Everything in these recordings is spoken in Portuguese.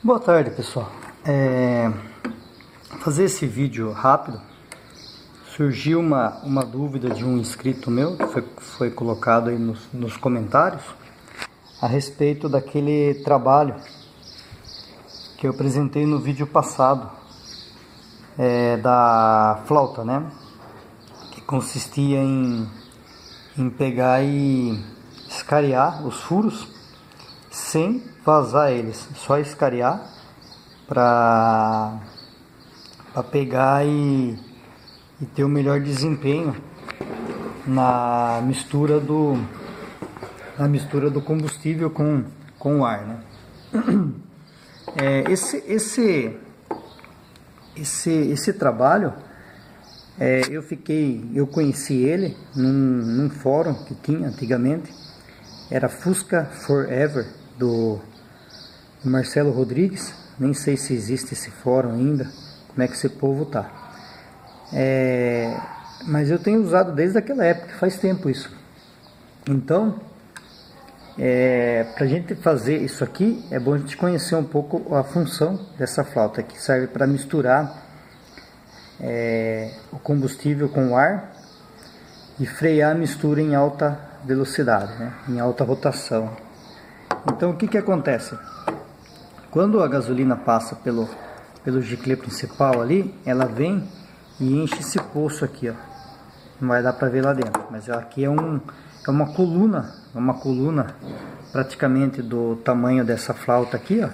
Boa tarde, pessoal. Fazer esse vídeo rápido, surgiu uma dúvida de um inscrito meu, que foi colocado aí nos comentários, a respeito daquele trabalho que eu apresentei no vídeo passado, da flauta, né? Que consistia em pegar e escariar os furos sem vazar eles, só escariar para pegar e ter o melhor desempenho na mistura do combustível com o ar, né? Esse trabalho, eu conheci ele num fórum que tinha antigamente, era Fusca Forever, do Marcelo Rodrigues. Nem sei se existe esse fórum ainda, como é que esse povo tá. Mas eu tenho usado desde aquela época, faz tempo isso. Então, para a gente fazer isso aqui, é bom a gente conhecer um pouco a função dessa flauta, que serve para misturar o combustível com o ar e frear a mistura em alta velocidade, né? Em alta rotação. Então, o que acontece? Quando a gasolina passa pelo giclê principal ali, ela vem e enche esse poço aqui, ó. Não vai dar para ver lá dentro, mas aqui é uma coluna praticamente do tamanho dessa flauta aqui, ó.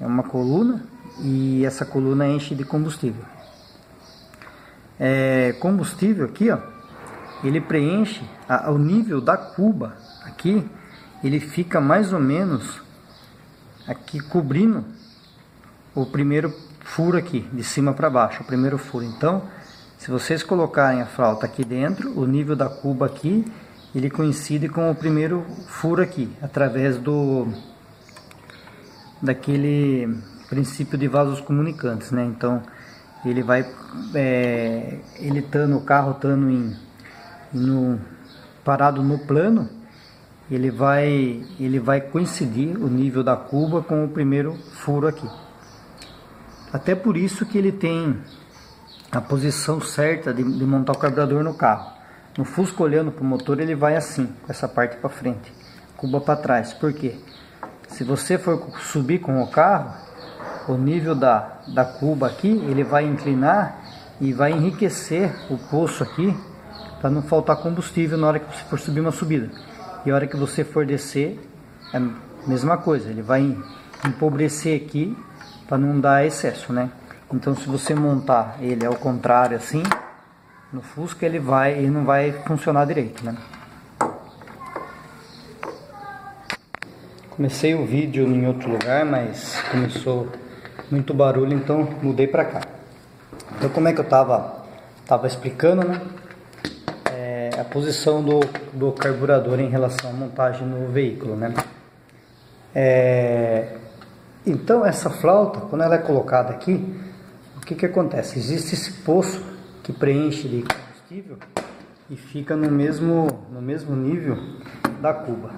É uma coluna e essa coluna enche de combustível. Combustível aqui, ó, ele preenche o nível da cuba aqui, ele fica mais ou menos aqui cobrindo o primeiro furo aqui, de cima para baixo, o primeiro furo. Então, se vocês colocarem a flauta aqui dentro, o nível da cuba aqui, ele coincide com o primeiro furo aqui, através daquele princípio de vasos comunicantes, né? Então, ele vai, o carro estando parado no plano, ele vai coincidir o nível da cuba com o primeiro furo aqui. Até por isso que ele tem a posição certa de montar o carburador no carro. No Fusca, olhando para o motor, ele vai assim, com essa parte para frente, cuba para trás. Por quê? Se você for subir com o carro, o nível da cuba aqui, ele vai inclinar e vai enriquecer o poço aqui, para não faltar combustível na hora que você for subir uma subida. E a hora que você for descer, é a mesma coisa, ele vai empobrecer aqui para não dar excesso, né? Então, se você montar ele ao contrário assim, no Fusca ele não vai funcionar direito, né? Comecei o vídeo em outro lugar, mas começou muito barulho, então mudei para cá. Então, como é que eu tava explicando, né? A posição do carburador em relação à montagem no veículo, né? Então, essa flauta, quando ela é colocada aqui, o que acontece? Existe esse poço que preenche de combustível e fica no mesmo nível da cuba.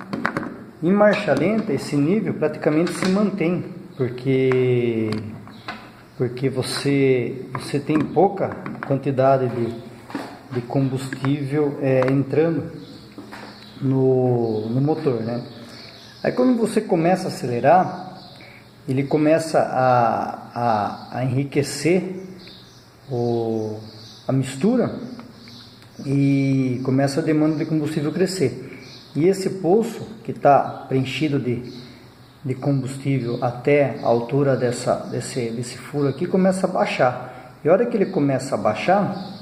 Em marcha lenta, esse nível praticamente se mantém, porque você tem pouca quantidade de combustível entrando no motor, né? Aí quando você começa a acelerar, ele começa a enriquecer a mistura e começa a demanda de combustível crescer. E esse poço que está preenchido de combustível até a altura desse furo aqui começa a baixar. E a hora que ele começa a baixar,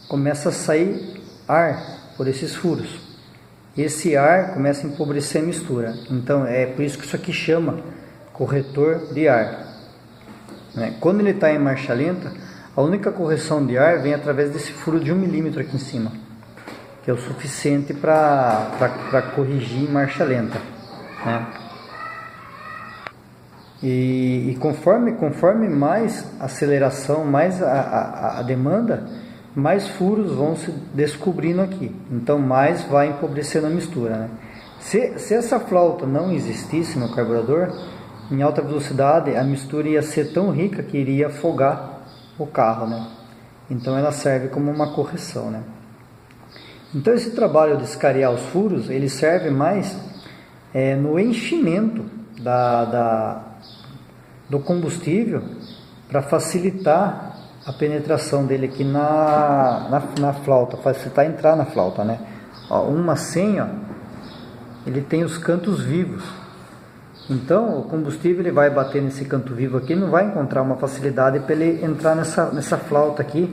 começa a sair ar por esses furos. Esse ar começa a empobrecer a mistura. Então é por isso que isso aqui chama corretor de ar, né? Quando ele está em marcha lenta, a única correção de ar vem através desse furo de 1 milímetro aqui em cima, que é o suficiente para corrigir em marcha lenta, né? E conforme mais aceleração, mais a demanda, mais furos vão se descobrindo aqui. Então mais vai empobrecendo a mistura, né? Se essa flauta não existisse no carburador, em alta velocidade, a mistura ia ser tão rica que iria afogar o carro, né? Então ela serve como uma correção, né? Então esse trabalho de escariar os furos, ele serve mais no enchimento do combustível para facilitar a penetração dele aqui na flauta, facilitar entrar na flauta, né? Ó, uma 100, ó, ele tem os cantos vivos. Então o combustível ele vai bater nesse canto vivo aqui, não vai encontrar uma facilidade para ele entrar nessa flauta aqui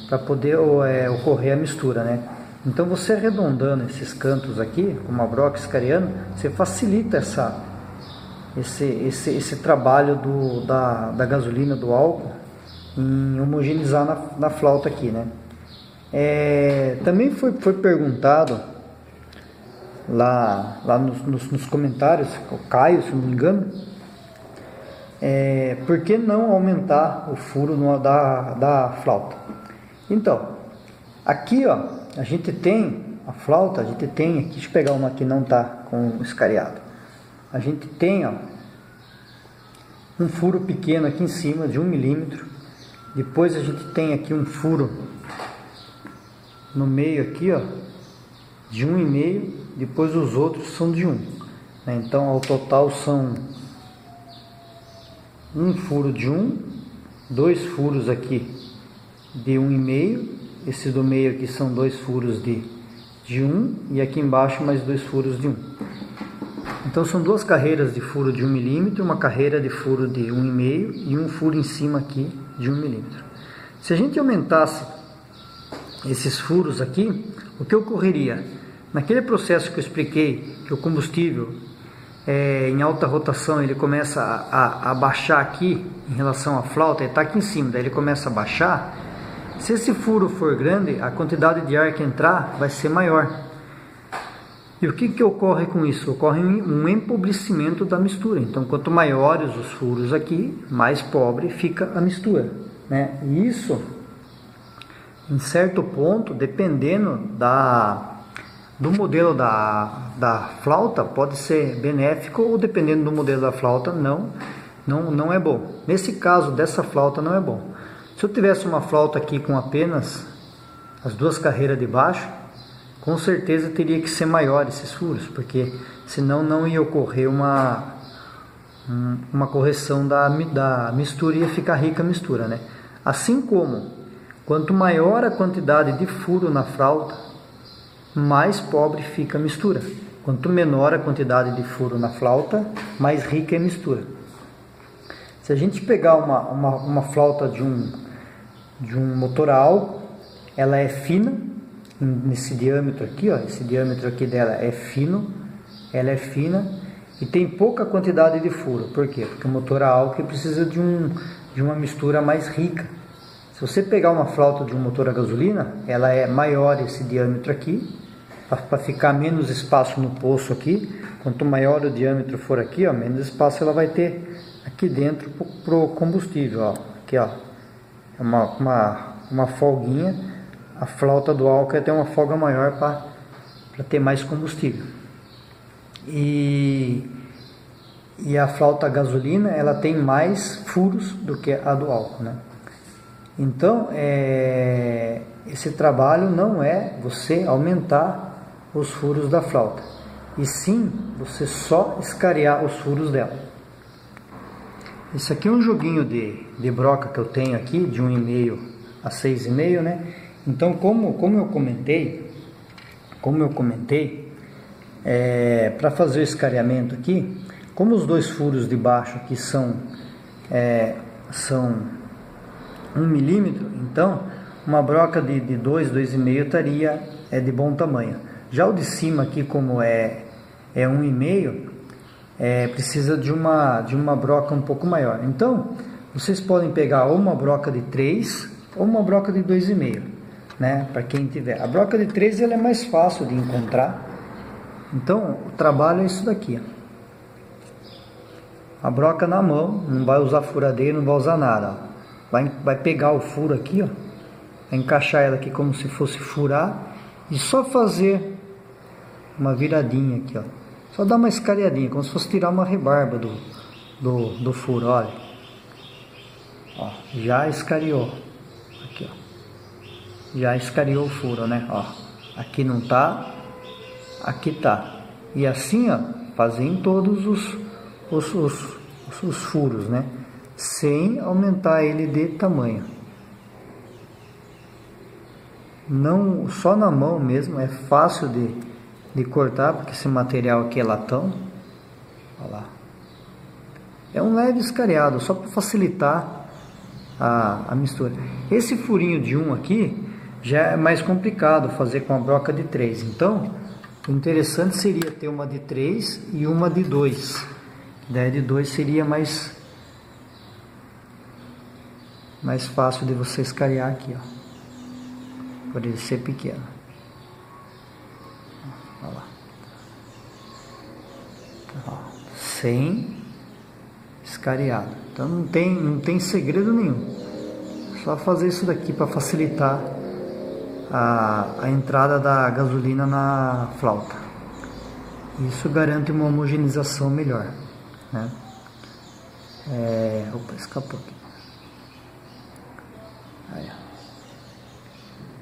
para poder ocorrer a mistura, né? Então você arredondando esses cantos aqui, com uma broca escariando, você facilita esse trabalho da gasolina, do álcool, em homogeneizar na flauta aqui, né? Também foi perguntado lá nos comentários, o Caio, se não me engano, por que não aumentar o furo da flauta? Então, aqui, ó, a gente tem a flauta, a gente tem aqui, deixa eu pegar uma que não está com escariado. A gente tem, ó, um furo pequeno aqui em cima de 1 milímetro. Depois a gente tem aqui um furo no meio aqui, ó, de 1,5. Depois os outros são de 1, né? Então ao total são um furo de 1, 2 furos aqui de 1,5. Esse do meio aqui são 2 furos de 1 e aqui embaixo mais 2 furos de 1. Então são 2 carreiras de furo de 1 milímetro, uma carreira de furo de 1,5 e um furo em cima aqui de 1 milímetro. Se a gente aumentasse esses furos aqui, o que ocorreria? Naquele processo que eu expliquei, que o combustível em alta rotação ele começa a baixar aqui em relação à flauta, ele está aqui em cima, daí ele começa a baixar. Se esse furo for grande, a quantidade de ar que entrar vai ser maior. E o que ocorre com isso? Ocorre um empobrecimento da mistura. Então, quanto maiores os furos aqui, mais pobre fica a mistura, né? E isso, em certo ponto, dependendo do modelo da flauta, pode ser benéfico, ou dependendo do modelo da flauta, não é bom. Nesse caso dessa flauta não é bom. Se eu tivesse uma flauta aqui com apenas as 2 carreiras de baixo, com certeza teria que ser maior esses furos, porque senão não ia ocorrer uma correção da mistura, ia ficar rica a mistura, né? Assim como, quanto maior a quantidade de furo na flauta, mais pobre fica a mistura. Quanto menor a quantidade de furo na flauta, mais rica é a mistura. Se a gente pegar uma flauta de um motor a álcool, ela é fina, nesse diâmetro aqui, ó, esse diâmetro aqui dela é fino, ela é fina e tem pouca quantidade de furo. Por quê? Porque o motor a álcool precisa de uma mistura mais rica. Se você pegar uma flauta de um motor a gasolina, ela é maior esse diâmetro aqui, para ficar menos espaço no poço aqui. Quanto maior o diâmetro for aqui, ó, menos espaço ela vai ter aqui dentro pro combustível, ó. Aqui, ó, é uma folguinha. A flauta do álcool tem uma folga maior para ter mais combustível. E a flauta a gasolina, ela tem mais furos do que a do álcool, né? Então, esse trabalho não é você aumentar os furos da flauta, e sim você só escariar os furos dela. Esse aqui é um joguinho de broca que eu tenho aqui, de 1,5 a 6,5, né? Então, como eu comentei, para fazer o escariamento aqui, como os 2 furos de baixo aqui são 1 milímetro, então uma broca de 2,5 estaria de bom tamanho. Já o de cima aqui, como é 1,5, precisa de uma broca um pouco maior. Então, vocês podem pegar ou uma broca de 3 ou uma broca de 2,5, né? Para quem tiver. A broca de 3 ela é mais fácil de encontrar. Então, o trabalho é isso daqui, ó. A broca na mão, não vai usar furadeira, não vai usar nada, ó. Vai pegar o furo aqui, ó, vai encaixar ela aqui como se fosse furar e só fazer uma viradinha aqui, ó. Só dar uma escariadinha, como se fosse tirar uma rebarba do furo, olha. Ó, já escariou. Aqui, ó. Já escariou o furo, né? Ó, aqui não tá, aqui tá. E assim, ó, fazem todos os furos, né? Sem aumentar ele de tamanho. Não, só na mão mesmo, é fácil de cortar, porque esse material aqui é latão. Olha lá. É um leve escareado, só para facilitar a mistura. Esse furinho de 1 aqui já é mais complicado fazer com a broca de 3. Então, o interessante seria ter uma de 3 e uma de 2. Daí de 2 seria mais fácil de você escarear aqui, ó. Por ele ser pequeno. Olha lá. Ó, sem escareado. Então não tem segredo nenhum. Só fazer isso daqui para facilitar a entrada da gasolina na flauta. Isso garante uma homogeneização melhor, né? Opa, escapou aqui. Aí, ó.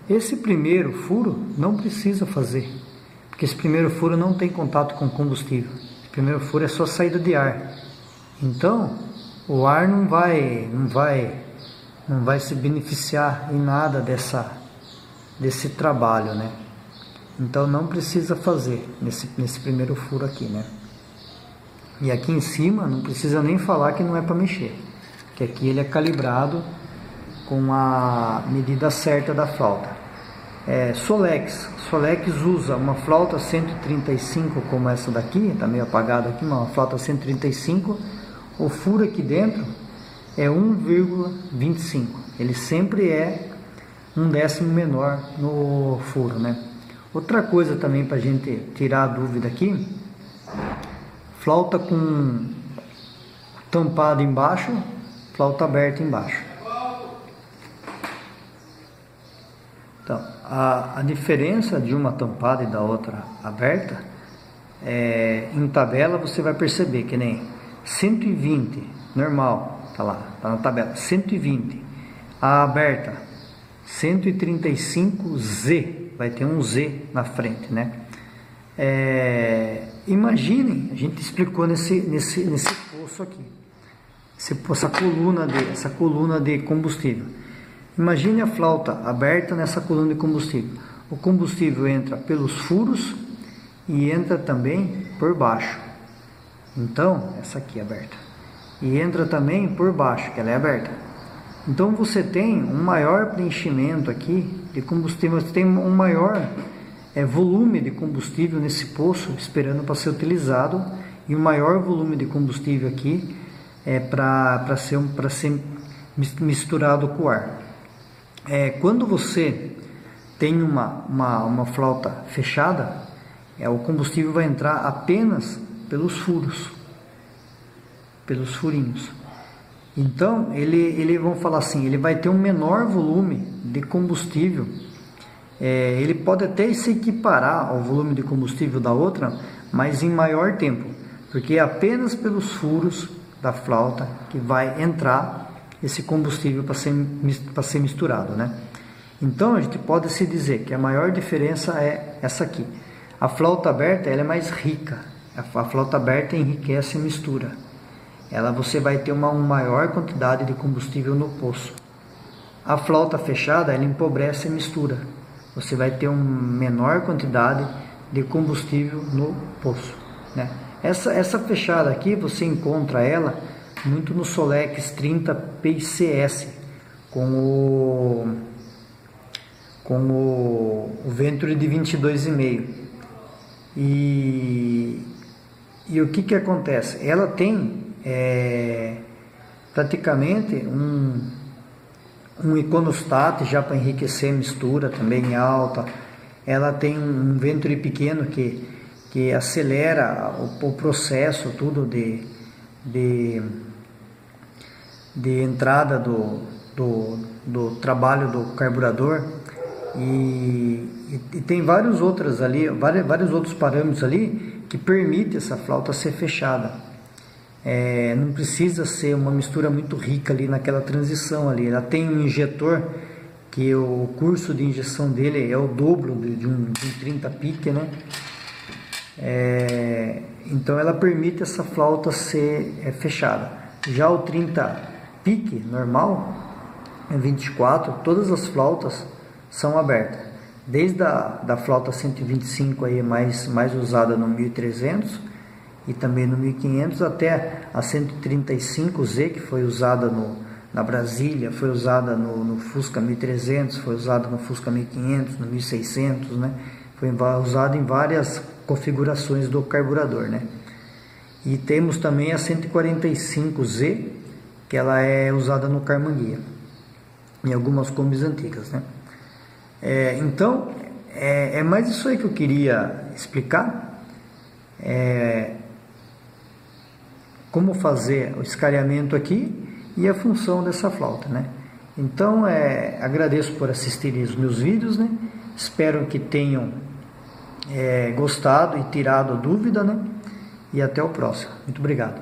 Esse primeiro furo não precisa fazer, porque esse primeiro furo não tem contato com combustível. Esse primeiro furo é só saída de ar. Então, o ar não vai se beneficiar em nada desse trabalho, né? Então não precisa fazer nesse primeiro furo aqui, né? E aqui em cima não precisa nem falar que não é para mexer, que aqui ele é calibrado com a medida certa da flauta. Solex usa uma flauta 135 como essa daqui, está meio apagada aqui, uma flauta 135, o furo aqui dentro é 1,25, ele sempre é 1/10 menor no furo, né? Outra coisa também para a gente tirar a dúvida aqui, flauta com tampado embaixo, flauta aberta embaixo. Então, a diferença de uma tampada e da outra aberta, em tabela você vai perceber que nem 120, normal, tá lá, tá na tabela, 120, a aberta 135Z, vai ter um Z na frente, né? Imaginem, a gente explicou nesse poço aqui, essa coluna de combustível. Imagine a flauta aberta nessa coluna de combustível. O combustível entra pelos furos e entra também por baixo. Então, essa aqui é aberta. E entra também por baixo, que ela é aberta. Então você tem um maior preenchimento aqui de combustível, você tem um maior volume de combustível nesse poço esperando para ser utilizado, e um maior volume de combustível aqui para ser misturado com o ar. Quando você tem uma flauta fechada, o combustível vai entrar apenas pelos furos, pelos furinhos. Então, vamos falar assim, ele vai ter um menor volume de combustível. Ele pode até se equiparar ao volume de combustível da outra, mas em maior tempo, porque é apenas pelos furos da flauta que vai entrar esse combustível para ser misturado, né? Então a gente pode se dizer que a maior diferença é essa aqui. A flauta aberta ela é mais rica, a flauta aberta enriquece a mistura. Você vai ter uma maior quantidade de combustível no poço. A flauta fechada ela empobrece a mistura. Você vai ter uma menor quantidade de combustível no poço, né? Essa fechada aqui você encontra ela muito no Solex 30 PCS com o Venturi de 22,5. E o que acontece? Ela tem praticamente um iconostat já para enriquecer a mistura também em alta. Ela tem um Venturi pequeno que acelera o processo tudo de entrada do trabalho do carburador, e tem vários outros parâmetros ali que permitem essa flauta ser fechada. não precisa ser uma mistura muito rica ali naquela transição ali. Ela tem um injetor que o curso de injeção dele é o dobro de um 30 pique, né? Então ela permite essa flauta ser fechada. Já o 30 pique normal, 24, todas as flautas são abertas. Desde da flauta 125 aí mais usada no 1300 e também no 1500 até a 135Z, que foi usada na Brasília, foi usada no Fusca 1300, foi usada no Fusca 1500, no 1600, né? Foi usada em várias configurações do carburador, né? E temos também a 145Z, que ela é usada no Carmanguia, em algumas combis antigas, né? Então, é mais isso aí que eu queria explicar. Como fazer o escariamento aqui e a função dessa flauta, né? Então, agradeço por assistirem os meus vídeos, né? Espero que tenham gostado e tirado a dúvida, né? E até o próximo. Muito obrigado.